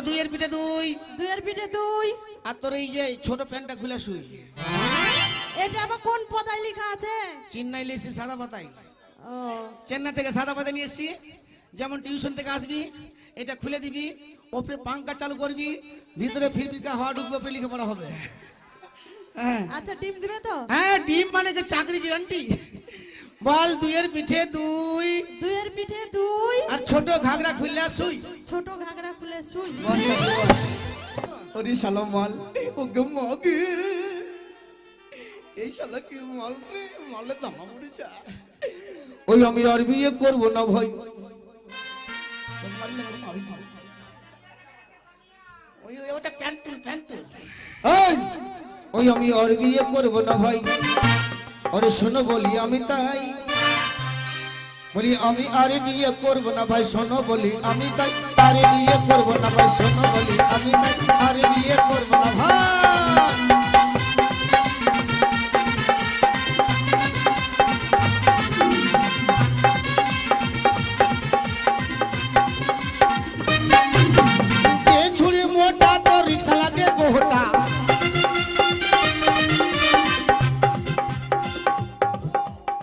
দুইয়ের পিঠে দুই, দুইয়ের পিঠে দুই। আর তোর এই যে ছোট প্যান্টটা খুলে শুই। এটা আবার কোন পাতায় লেখা আছে? চেন্নাই লেসি সাদা পাতায়। ও চেন্নাই থেকে সাদা পাতা নিয়ে এসছি। যেমন টিউশন থেকে আসবি, এটা খুলে দিবি, ওপরে পাঙ্খা চালু করবি, ভিতরে ফিরফিরকা হাওয়া ঢুকবে, ওপরে লেখাপড়া হবে। হ্যাঁ আচ্ছা, ডিম দিবে তো? হ্যাঁ, ডিম মানে যে চাকরি গ্যারান্টি। বল দুইয়ের পিঠে দুই, দুইয়ের পিঠে দুই। আর ছোট ঘাগরা খুললে শুই। ছোট ঘাগরা খুলে শুই। ওরে শালা মাল, ও গম্মাগে এই শালা কি মাল রে, মালে দামা পড়ে যায়। ওই আমি আর বিয়ে করবো না ভাই। ওই ওটা প্যান্টুল প্যান্টুল। ওই আমি আর বিয়ে করবো না ভাই। আরে শোনো বলি আমি তাই, বলি আমি আরে বিয়ে করবো না ভাই, শোনো বলি আমি তাই, আরে বিয়ে করবো না ভাই, শোনো বলি আমি তাই, আরে বিয়ে করবো না ভাই। ছুরি মোটা তো রিক্সা লাগে গোটা।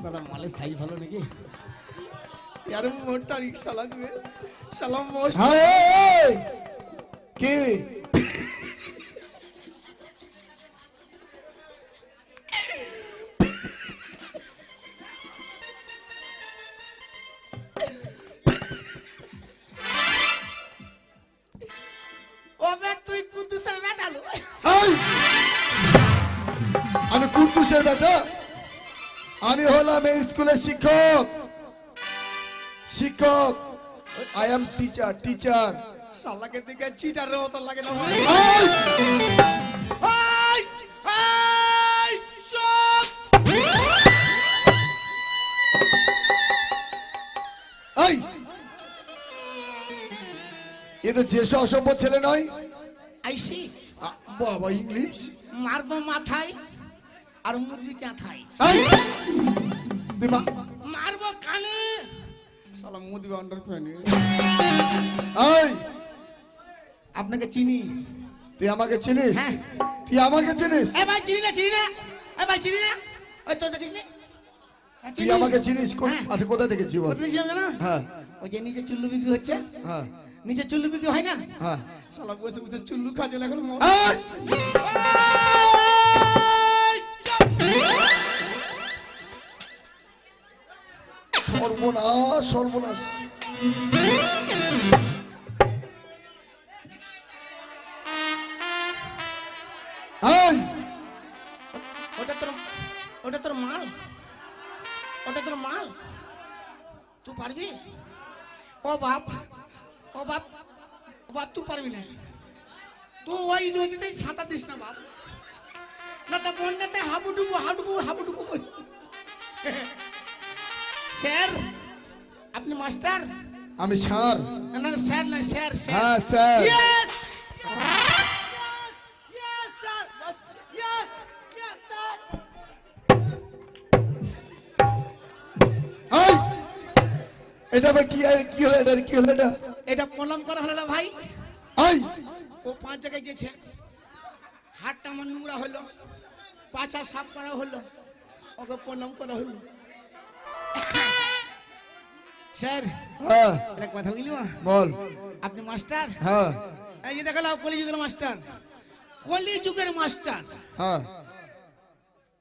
দাদা মালের সাইজ ভালো নাকি? यार मोटा रिक्शा লাগবে সালাম মোস্ট। এই কি ওবে তুই কুদ্দুসের বেটালো? এই আমি কুদ্দুসের বেটা? আমি হলাম এই স্কুলের শিক্ষক। শিক্ষক, আই এম টিচার, টিচার। শালাকে দিকে চিটারের মতো লাগে না ভাই। এই এই এই সব এই এ তো যে অসভ্য ছেলে নয়। আইসি বাবা ইংলিশ মারবো মাথায় আর মুরগি কাঁথায়। এই দিমা মারবো কানে শালা মুদি আন্ডার প্যানে। এই আপনাকে চিনি। তুই আমাকে চিনিস? হ্যাঁ। তুই আমাকে চিনিস? এ ভাই চিনি না, চিনি না, এ ভাই চিনি না। ওই তো দেখিস নি? হ্যাঁ, তুই চিনি। আমাকে চিনিস? হ্যাঁ। আচ্ছা কোথা থেকে চিনিস? কোথায় দেখছিলাম জানো? হ্যাঁ ওই যে নিচে চুল্লু বিক্রি হচ্ছে, হ্যাঁ নিচে চুল্লু বিক্রি হয় না? হ্যাঁ। শালা বসে বসে চুল্লু খাওয়া চলে এখন। এই! সর্বনাশ সর্বনাশ। এই! ওটা তোর, ওটা তোর মাল, ওটা তোর মাল, তুই পারবি? ও বাপ, ও বাপ, ও বাপ তুই পারবি না। তুই ওই নদীতেই সাঁতার দিস না বাপ, না তো বন্যাতে হাবুডুবু হাবুডুবু হাবুডুবু করি। স্যার আপনি মাস্টার? আমি স্যার। না না স্যার না, স্যার স্যার। হ্যাঁ sir. Yes! Yes, sir! Yes! Yes, sir! এই! এটা আবার কি কি হলো? এটা কি হলো? এটা এটা প্রণাম করা হলো না ভাই। এই! ও 5 জায়গায় গেছে, হাতটা আমার নোংরা হলো, পাছা সাফ করা হলো, ওকে প্রণাম করা হলো। স্যার হ্যাঁ একটা কথা বলি মা, বল। আপনি মাস্টার? হ্যাঁ এই যে দেখালাম কলিযুগের মাস্টার, কলিযুগের মাস্টার। হ্যাঁ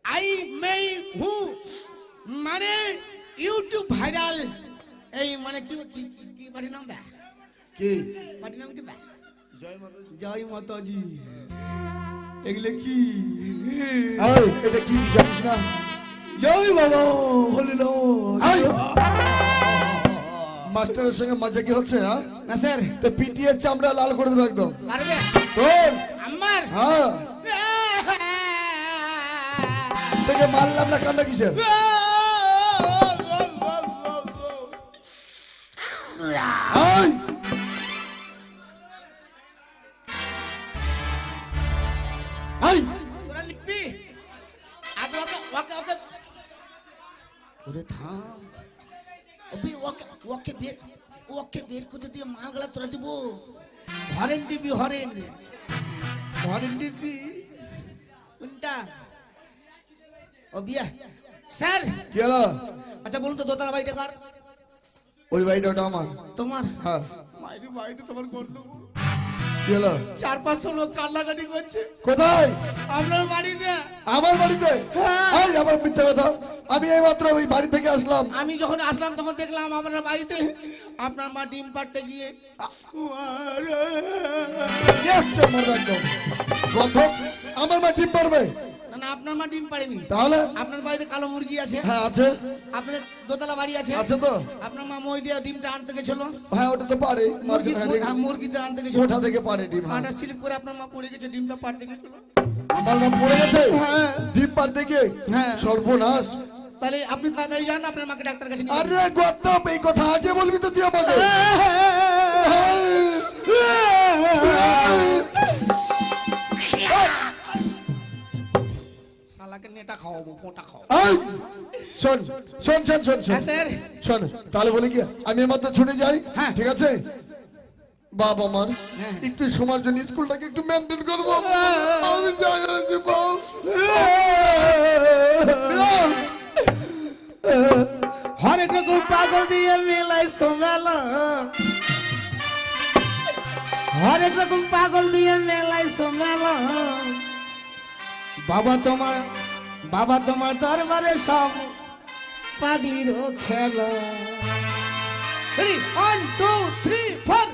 আই মে হু মানে ইউটিউব ভাইরাল। এই মানে কি কি কি পার্টি নাম বা? কি পার্টি নাম কি বা? জয় মাতা। জয় মাতাজি। এগুলো কি? এই এটা কি জানিস না? জয় বাবা হলিল। এই! মাস্টারের সঙ্গে মজা কি হচ্ছে? হ্যাঁ না স্যার তো পিটিয়ে চামড়া লাল করে দেবো একদম পারবে তোর। আমার? হ্যাঁ থেকে মারলাম না, কান্না কিসের? এই! এই! তোরা লিখবি? আগে ওকে ওকে ওকে ওরে থাম, ওকে ওকে বের, ওকে বের করে দিয়ে মালগুলা তোরা দিব। হরেন টিপি হরেন হরেন টিপি কোনটা ও বিয়া স্যার কি হলো? আচ্ছা বলুন তো দোতলা বাড়িটা কার? ওই বাড়িটা ওটা আমার। তোমার? হ্যাঁ। মাইরি বাড়িতে তোমার গন্ডগোল। কি হলো? 4-500 লোক কান্নাকাটি করছে কোথায়? আপনার বাড়িতে। আমার বাড়িতে? হ্যাঁ। এই আমার মিথ্যা কথা, আমি এই মাত্র ওই বাড়ি থেকে আসলাম। আমি যখন আসলাম তখন দেখলাম আপনার বাড়িতে আপনার মা ডিম পাড়তে গিয়ে আমার মা ডিম পারবে? না না, আপনার মা ডিম পাড়েনি। তাহলে? আপনার বাড়িতে কালো মুরগি আছে। হ্যাঁ আছে। আপনাদের দোতলা বাড়ি আছে। আছে তো। আপনার মা মই দিয়ে ডিমটা আনতে গেছিল। হ্যাঁ ওটা তো পারে। মুরগিতে আনতে গেছিল। ওঠা থেকে পারে ডিম। আটা স্লিপ করে আপনার মা পড়ে গেছে, ডিমটা পাড়তে গেছিল। আমার মা পড়ে গেছে? হ্যাঁ। ডিম পারতে গিয়ে? হ্যাঁ। সর্বনাশ। তাহলে আপনি তাড়াতাড়ি যান, আপনার মাকে ডাক্তার কাছে নিয়ে যান। আরে গদ্দপ, এই কথা আগে বলবি তো তুই আমাকে। শালাকে নেটা খাওয়াবো, পোঁটা খাওয়াবো। এই, শোন শোন শোন শোন শোন হ্যাঁ স্যার। শোন, তাহলে বলি কি আমি এর মধ্যে ছুটে যাই? হ্যাঁ। ঠিক আছে। বাবা আমার হ্যাঁ। একটু সময়ের জন্য স্কুলটাকে একটু মেনটেন করবো। আমি যাই আছি বাবা। হরেক রকম পাগল দিয়ে মেলাইছো মেলা, হরেক রকম পাগল দিয়ে মেলাইছো মেলা। বাবা তোমার দরবারে সব পাগলির খেলা। 1 2 3 4।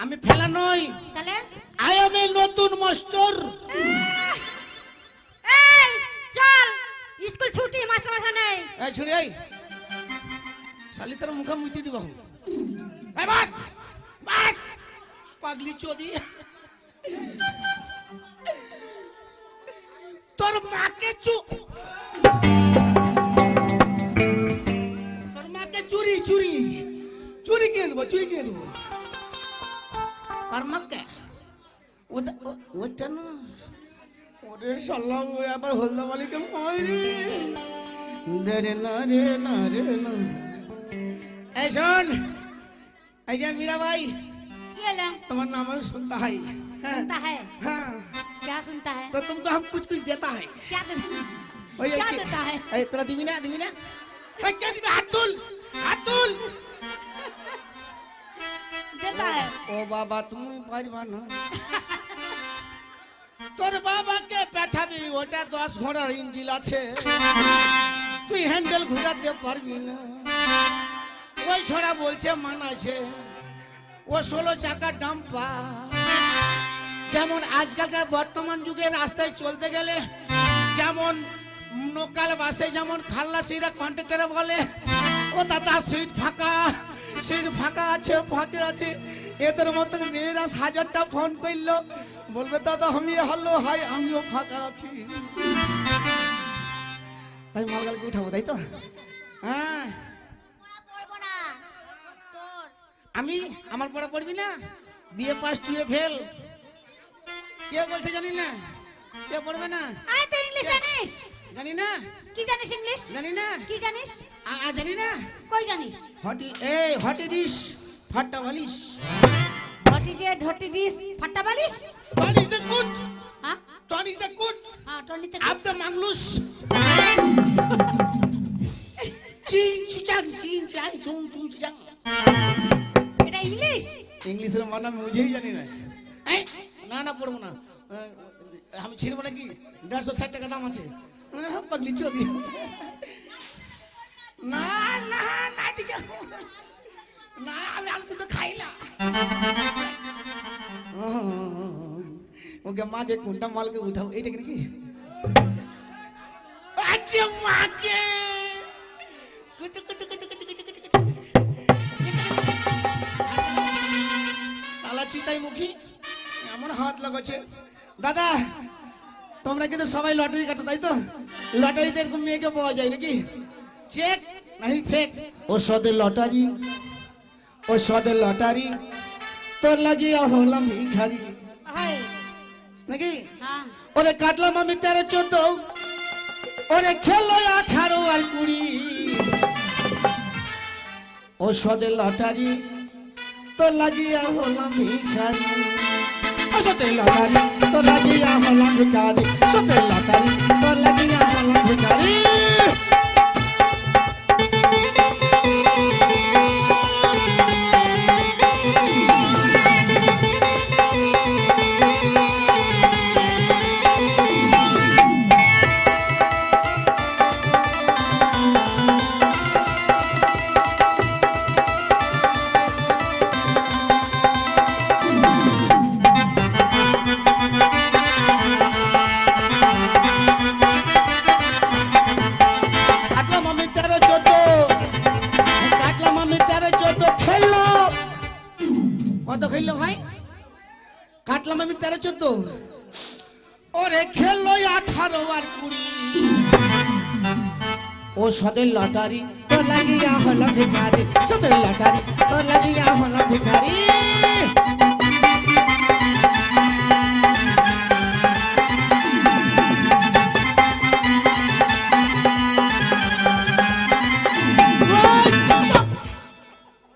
আমি ফেলা নই, তাহলে আই এম এ নতুন মাস্টার। এই চল, স্কুল ছুটি, মাস্টার মশাই নেই। এই ছুরি, এই শালি তোর মুখে মুতি দিব। এই বাস বাস, পাগলি চোদি। তোর মাকে চুরি চুরি চুরি কিনে দেবো, চুরি কিনে দেবো। আর মাকে ওটা না, ওরে সাল্লাহ, আবার হলদা মালিকে মারি রে না রে না রে না। এই শোন, এই যে মীরা ভাই, কি হলো? তোমার नाम है सुनता है। सुनता है? हाँ, क्या सुनता है? तो तुमको हम कुछ कुछ देता है। क्या देता है? ओए, क्या देता है? ए तेरा दिवी ना ओए क्या दिवी, हाथ तुल हाथ तुल। देता है। ओ बाबा तुम पारबा ना, তোর বাবাকে পাঠাবি, ওটা 10 ঘোড়ার ইঞ্জিন আছে, তুই হ্যান্ডেল ঘুরাতে পারবি না। ওই ছোড়া বলছে মানাছে, ও 16 চাকার ডাম্পার। যেমন আজকালকার বর্তমান যুগে রাস্তায় চলতে গেলে যেমন লোকাল বাসে যেমন খাল্লাসিরা কন্ট্রাক্টরে বলে, ও দাদা সিট ফাঁকা আছে, ফাঁকা আছে। এদের মতন মেয়েরা 1000টা ফোন করলো, বলবে দাদা আমি হ্যালো হাই, আমিও ফাঁকা আছি। তাই মালগালকে উঠাবো, তাই তো? হ্যাঁ, আমি আমার পড়া পড়বি না, বিএ পাস টুয়ে ফেল। কে বলছে জানি না, কে পড়বে না? আরে তুই ইংলিশ জানিস? জানি না। কি জানিস ইংলিশ? জানি না। কি জানিস? জানি না। কই জানিস? হট ডিশ ফাটা বালিশ। ধটি দিয়ে ধটি দিস ফাটা বালিশ। টন ইজ দ্য গুড, হ্যাঁ টন ইজ দ্য গুড, হ্যাঁ টনিতে আপ দ্য মাংলুস। চিং চিচাং চিং চাই চুং চুং চিচাং। এটা ইংলিশ? ইংলিশের মানে বুঝেই জানি না। এই না না পড়বো না, আমি ছিড়বো নাকি? 160 টাকা দাম আছে। পাগলি চোদি। না না না টিচার, না আমি আলসি তো খাই না। ওকে মাকে কোনটা মালকে উঠাও, এইটা কি? আজকে মাকে কুতু কুতু কুতু কুতু কুতু কুতু। শালা চিতাই এমন হাত লাগাচ্ছে দাদা। তোমরা কিন্তু সবাই লটারি কাটো তাই তো? লটারিতে এরকম মেয়েকে পাওয়া যায় নাকি? চেক নাহি ফেক? ওষুধের লটারি, ওষুধের লটারি, তোর লাগিয়া হলাম ভিখারি হায় নাকি? হ্যাঁ ওরে কাটলাম আমি 13-14, ওরে খেলো 18 আর 20। ওষুধের লটারি, তোর লাগিয়া হলাম ভিখারি। ওষুধের লটারি, তোর লাগিয়া হলাম ভিখারি। ওষুধের লটারি, তোর লাগিয়া হলাম ভিখারি। কাটলাম আমি 13-14, কাটলাম আমি 13-14, খেললো কত? খেললো ভাই? কাটলাম আমি 13-14, ওরে খেললো 18 আর 20। ও সদের লটারি, তোর লাগিয়া হলাম ভিখারি। সদের লটারি, তোর লাগিয়া হলাম ভিখারি।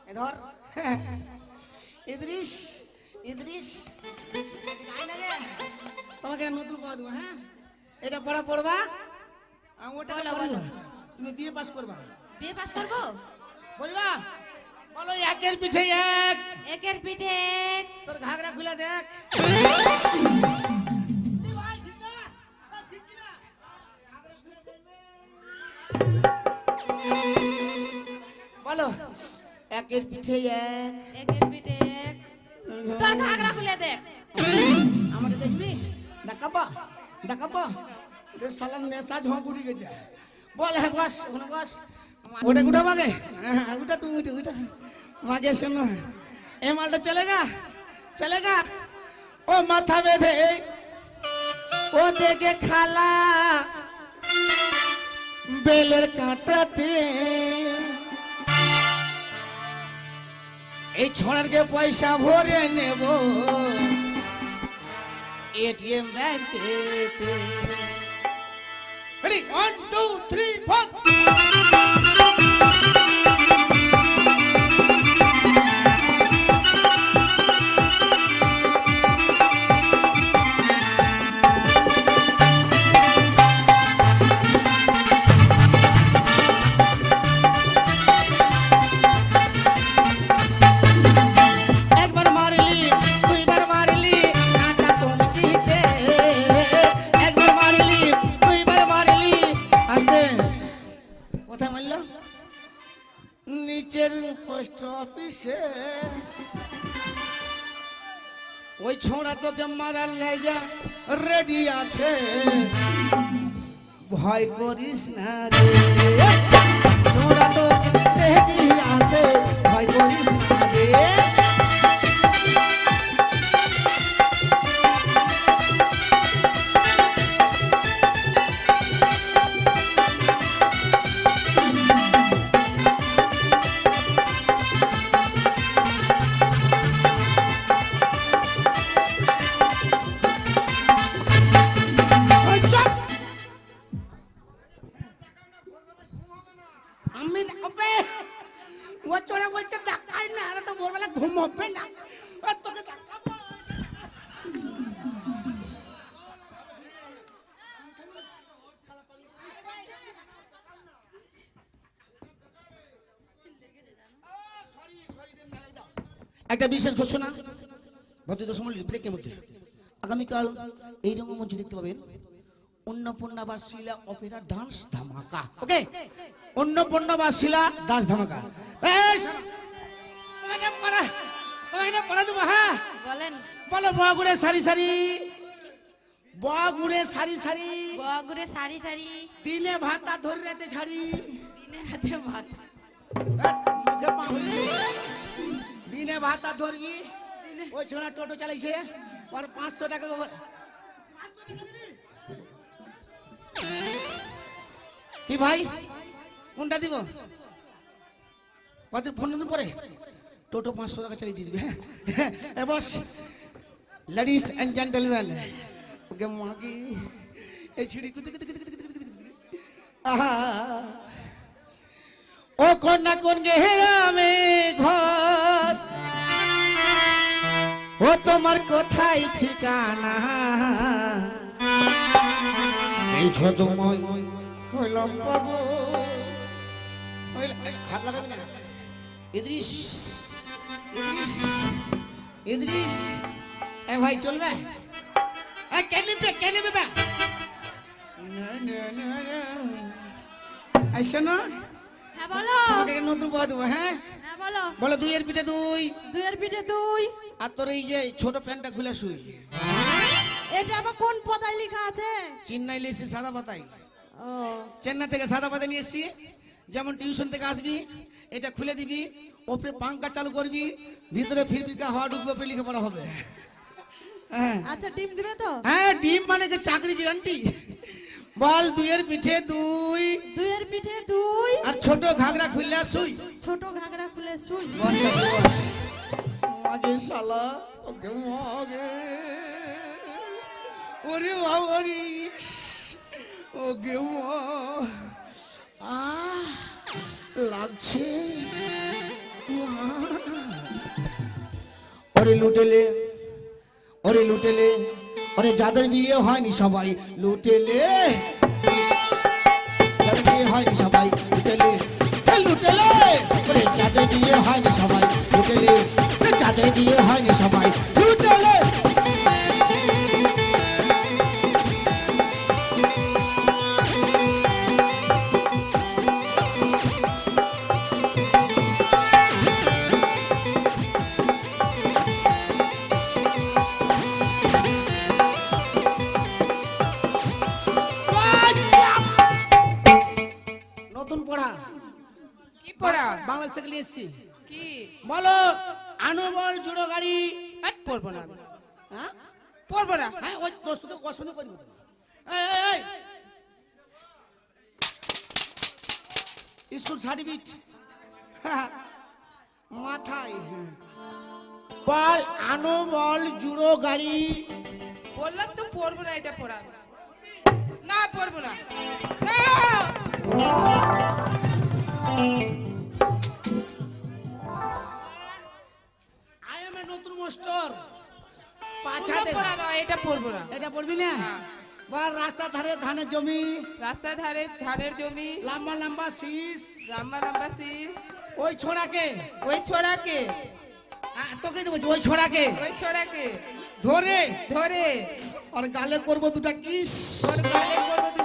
এ ধর ইদ্রিস, ইদ্রিস তোমাকে নতুন পড়া দেবো। হ্যাঁ, এটা পড়া পড়বা, আমি ওটা বলো, পড়বো। বলো। তুমি বিয়ে পাস করবা, বিয়ে পাস করবো। বলবা বলো একের পিঠে এক। একের পিঠে এক। তোর ঘাগরা খুলে দেখ। বলো একের পিঠে এক। একের পিঠে এক। তোর ঘাগরা খুলে দেখ। আমাদের দেখবি দেখাবা, দেখাবা সালাম নেশা ঝড় গেছে। বল হ্যাঁ বস, ওখানে বস। ওটা উঠা মাগে, হ্যাঁ উঠা, তুমি উঠে উঠা মাগে। শোনো এ মালটা চলেগা, চলেগা। ও মাথা বেঁধে ও দেখে খালা বেলের কাঁটাতে, এই ছড়ারকে পয়সা ভরে নেব এটিএম ব্যাংকে। রেডি 1 2 3 4। একবার মারলি, দুইবার মারলি, কাঁটা কমচিতে। একবার মারলি, দুইবার মারলি, আস্তে। কোথায় মারল? নিচের পোস্ট অফিসে। ওই ছোড়া তোকে মারার লেগা রেডি আছে, ভয় করিস না রে। ছোড়া তো রেডি আছে, ভয় করিস না রে। ওই চুপ! আমি হবে ও চোরা বলছে দেখাই না, আর তো ভোরবেলা ঘুম হবে না। ও তোকে দেখাবো। একটা বিশেষ ঘোষণা ভদ্র সময় ব্রেকের মধ্যে। আগামীকাল এই রঙ্গমঞ্চে দেখতে পাবেন অন্নপূর্ণা বা শিলা অপেরা ডান্স ধামাকা। ওকে, অন্নপূর্ণা বা শিলা ডান্স ধামাকা। এই শোনো, তোমাকে পড়া দেবো। হ্যাঁ বলেন। বলো বগুড়ে সারি সারি, বগুড়ে সারি সারি, বগুড়ে সারি সারি, দিনে ভাতা ধরে রাতে ছাড়ি। দিনে রাতে ভাত। মুখে পা হইছে। দিনে ভাতা ধরবি, ওই ছোড়া টোটো চালাইছে আর 500 টাকা কি ভাই কোনটা দিব কত ফোন দিন পরে টোটো 500 টাকা চালিয়ে দিয়ে দিবে হ্যাঁ বস লেডিস এন্ড জেন্টলম্যান ওকে মাগি এই ছিড়ি আহা ও কন্যা কোন গেরামে ঘর ও তোমার কোথায় ঠিকানা এই ছদময় হইলাম বাবু হাত লাগাবি না ইদ্রিস ইদ্রিস ইদ্রিস এ ভাই চলবে এ কেন বেবা আইসো না হ্যাঁ বলো তোমাকে একটা নতুন বয়া দেবো হ্যাঁ হ্যাঁ বলো বলো দুইয়ের পিঠে দুই দুইয়ের পিঠে দুই আর তোর এই যে ছোট প্যান্টটা খুলে শুই এটা আবার কোন পদায় লেখা আছে চেন্নাই এসেছি সাদা পাতায় ও চেন্নাই থেকে সাদা পাতা নিয়ে এসছি যেমন টিউশন থেকে আসবি এটা খুলে দিবি ওপরে পাঙ্খা চালু করবি ভিতরে ফিরফিরকা হাওয়া ঢুকবে পে লেখাপড়া হবে হ্যাঁ আচ্ছা ডিম দিবে তো হ্যাঁ ডিম মানে কি চাকরি গ্যারান্টি বল দুইয়ের পিঠে দুই দুইয়ের পিঠে দুই আর ছোট ঘাগরা খুললে শুই ছোট ঘাগরা খুলে শুই মাগে শালা ওকে মাগে ওরে বাবারি ওকে মা লাগছে ওরে লুটেলে ওরে যাদের বিয়ে হয়নি সবাই লুটেলে যাদের বিয়ে হয়নি সবাই লুটেলে ওরে যাদের বিয়ে হয়নি সবাই লুটেলে যাদের বিয়ে হয়নি সবাই লুটেলে নতুন পড়া কি পড়া বাংলাদেশ থেকে নিয়ে এসছি কি বলো আনুবল জুড়ো গাড়ি পড়বো না হ্যাঁ পড়বো না হ্যাঁ ওই তোর সাথে পছন্দ করবো তো স্কুল সার্টিফিকেট মাথায় বল আনুবল জুড়ো গাড়ি বললাম তো পড়বো না এটা পড়া না পড়বো না না আই এম এ নতুন মাস্টার পাছা ওটা দে পড়া দাও এটা পড়বো না এটা পড়বি না হ্যাঁ। বল রাস্তা ধারে ধানের জমি রাস্তার ধারে ধানের জমি লম্বা লম্বা শীষ লম্বা লম্বা শীষ ওই ছোড়াকে ওই ছোড়াকে তোকে তো বলছি ওই ছোড়াকে ওই ছোড়াকে ধরে ধরে আর গালে করবো দুটা কিস ওর গালে করবো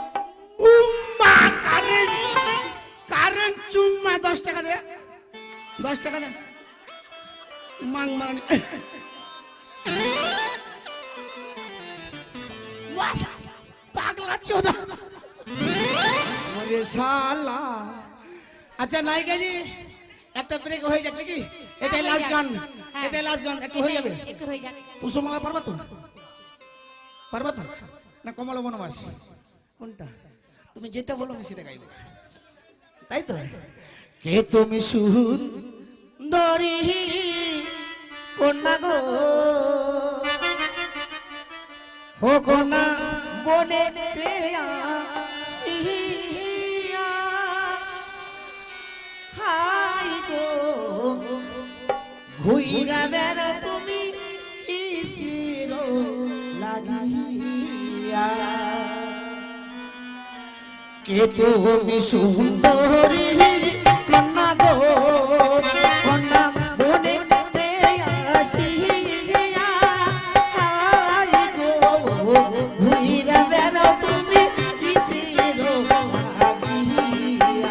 উম্মা কারেন্ট চুম্মা 10 টাকা দে 10 টাকা দে মাং মারানি পাগলা চোদা আরে শালা আচ্ছা নায়িকাজি একটা ব্রেক হয়ে যাক নাকি এটাই লাস্ট গান এটাই লাস্ট গান একটু হয়ে যাবে একটু হয়ে যাক কুসুমালা পারবা তো না কমলা বনবাস কোনটা তুমি যেটা বলো আমি সেটা গাইবো তাই তো কে তুমি সুন্দরী কন্যা গো হো কন্যা বনে আসিয়া হাই গো ঘুইরা বেড়া তুমি কিসির লাগিয়া কে তুমি সুন্দরী কন্যা গো কন্যা বনে আসিয়া হাই গো ঘুইরা বেড়া তুমি কিসির লাগিয়া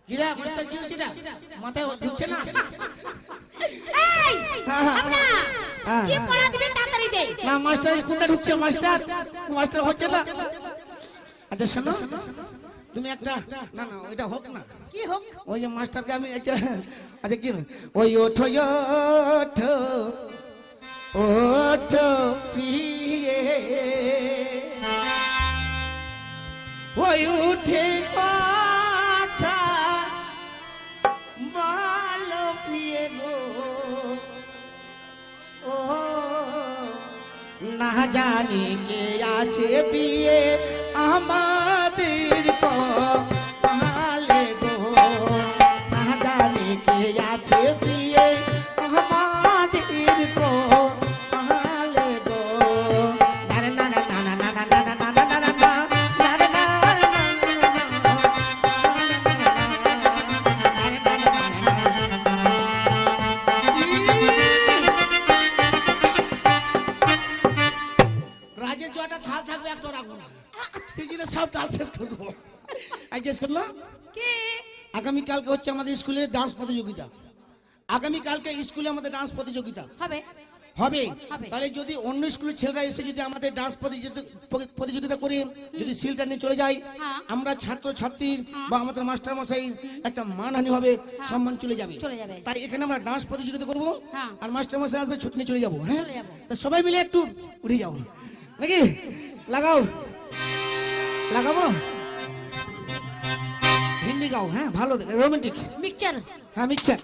গিরা মাস্টার কি হচ্ছে মাস্টার কোনটা ঢুকছে মাস্টার মাস্টার হচ্ছে না আচ্ছা শোনো তুমি একটা না না ওইটা হোক না কি হোক ওই যে মাস্টারকে আমি আচ্ছা কি ওই ওঠো ওঠো ওঠো প্রিয়ে ওই উঠে কথা বলো প্রিয়ে গো ও না জানি কে আছে বিয়ে আমাদের কপালে গো না জানি কে আছে বিয়ে আমাদের কপালে গো না না না না না না না না না না না রাজের জটা থাল থাকবে একটা রাখবো না সিজনে সব তাল শেষ করে দেবো আজকে শুনলাম কি আগামীকালকে হচ্ছে আমাদের স্কুলে ডান্স প্রতিযোগিতা আগামীকালকে স্কুলে আমাদের ডান্স প্রতিযোগিতা হবে হবে হবে। তাহলে যদি অন্য স্কুলের ছেলেরা এসে যদি আমাদের ডান্স প্রতিযোগিতা করে যদি সিলটা নিয়ে চলে যায় হ্যাঁ। আমরা ছাত্র ছাত্রীর বা আমাদের মাস্টার মশাই একটা মানহানি হবে সম্মান চলে যাবে চলে যাবে। তাই এখানে আমরা ডান্স প্রতিযোগিতা করবো হ্যাঁ। আর মাস্টার মশাই আসবে ছুটি নিয়ে চলে যাবো হ্যাঁ চলে যাবো। তা সবাই মিলে একটু উঠে যাও নাকি লাগাও লাগাবো হিন্দি গাও হ্যাঁ ভালো রোমান্টিক মিক্সচার হ্যাঁ মিক্সচার